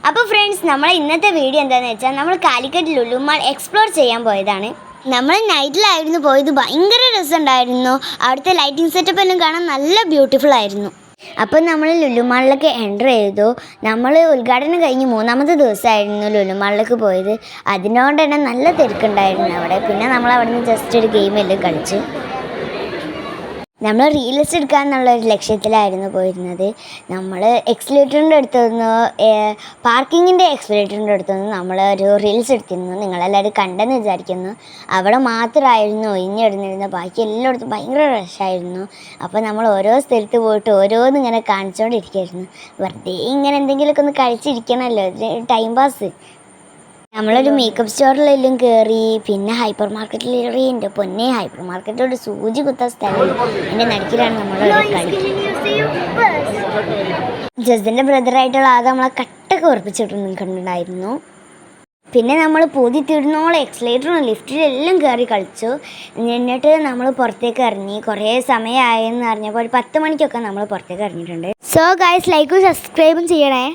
അപ്പോൾ ഫ്രണ്ട്സ്, നമ്മളെ ഇന്നത്തെ വീഡിയോ എന്താണെന്ന് വെച്ചാൽ നമ്മൾ കാലിക്കറ്റ് ലുലു മാൾ എക്സ്പ്ലോർ ചെയ്യാൻ പോയതാണ്. നമ്മൾ നൈറ്റിലായിരുന്നു പോയത്. ഭയങ്കര രസമുണ്ടായിരുന്നു. അവിടുത്തെ ലൈറ്റിംഗ് സെറ്റപ്പ് എല്ലാം കാണാൻ നല്ല ബ്യൂട്ടിഫുൾ ആയിരുന്നു. അപ്പം നമ്മൾ ലുലു മാളിലേക്ക് എൻ്റർ ചെയ്തു. നമ്മൾ ഉദ്ഘാടനം കഴിഞ്ഞ് 3-ാമത്തെ ദിവസമായിരുന്നു ലുലു മാളിലേക്ക് പോയത്. അതിനോണ്ട് തന്നെ നല്ല തിരക്കുണ്ടായിരുന്നു അവിടെ. പിന്നെ നമ്മൾ അവിടെ നിന്ന് ജസ്റ്റ് ഒരു ഗെയിമെല്ലാം കളിച്ചു. നമ്മൾ റീൽസ് എടുക്കാമെന്നുള്ളൊരു ലക്ഷ്യത്തിലായിരുന്നു പോയിരുന്നത്. നമ്മൾ എക്സിലേറ്ററിൻ്റെ അടുത്തുനിന്ന് പാർക്കിങ്ങിൻ്റെ എക്സിലേറ്ററിൻ്റെ അടുത്തുനിന്ന് നമ്മൾ ഒരു റീൽസ് എടുത്തിരുന്നു. നിങ്ങളെല്ലാവരും കണ്ടെന്ന് വിചാരിക്കുന്നു. അവിടെ മാത്രമായിരുന്നു ഒഴിഞ്ഞിടുന്നിരുന്നത്. ബാക്കി എല്ലായിടത്തും ഭയങ്കര റഷായിരുന്നു. അപ്പോൾ നമ്മൾ ഓരോ സ്ഥലത്ത് പോയിട്ട് ഓരോന്നിങ്ങനെ കാണിച്ചുകൊണ്ടിരിക്കുകയായിരുന്നു. വെറുതെ ഇങ്ങനെ എന്തെങ്കിലുമൊക്കെ ഒന്ന് കഴിച്ചിരിക്കണമല്ലോ, ടൈം പാസ്. നമ്മളൊരു മേക്കപ്പ് സ്റ്റോറിലെല്ലാം കയറി. പിന്നെ ഹൈപ്പർ മാർക്കറ്റിൽ കയറി. എൻ്റെ പൊന്നെ, ഹൈപ്പർ മാർക്കറ്റിലൊരു സൂചി കുത്താൻ സ്ഥലമില്ല. എൻ്റെ നടുക്കിലാണ് നമ്മളൊരു കളി. ജസ്റ്റിൻ്റെ ബ്രദറായിട്ടുള്ള അത് നമ്മളെ കട്ടൊക്കെ ഉറപ്പിച്ചിട്ട് നിൽക്കുന്നുണ്ടായിരുന്നു. പിന്നെ നമ്മൾ പൂതി തീർന്നോളം എക്സലേറ്ററും ലിഫ്റ്റിലും എല്ലാം കയറി കളിച്ചു. എന്നിട്ട് നമ്മൾ പുറത്തേക്ക് ഇറങ്ങി. കുറേ സമയമായെന്ന് അറിഞ്ഞപ്പോൾ ഒരു 10 മണിക്കൊക്കെ നമ്മൾ പുറത്തേക്ക് ഇറങ്ങിയിട്ടുണ്ട്. സോ ഗൈസ്, ലൈക്കും സബ്സ്ക്രൈബും ചെയ്യണേ.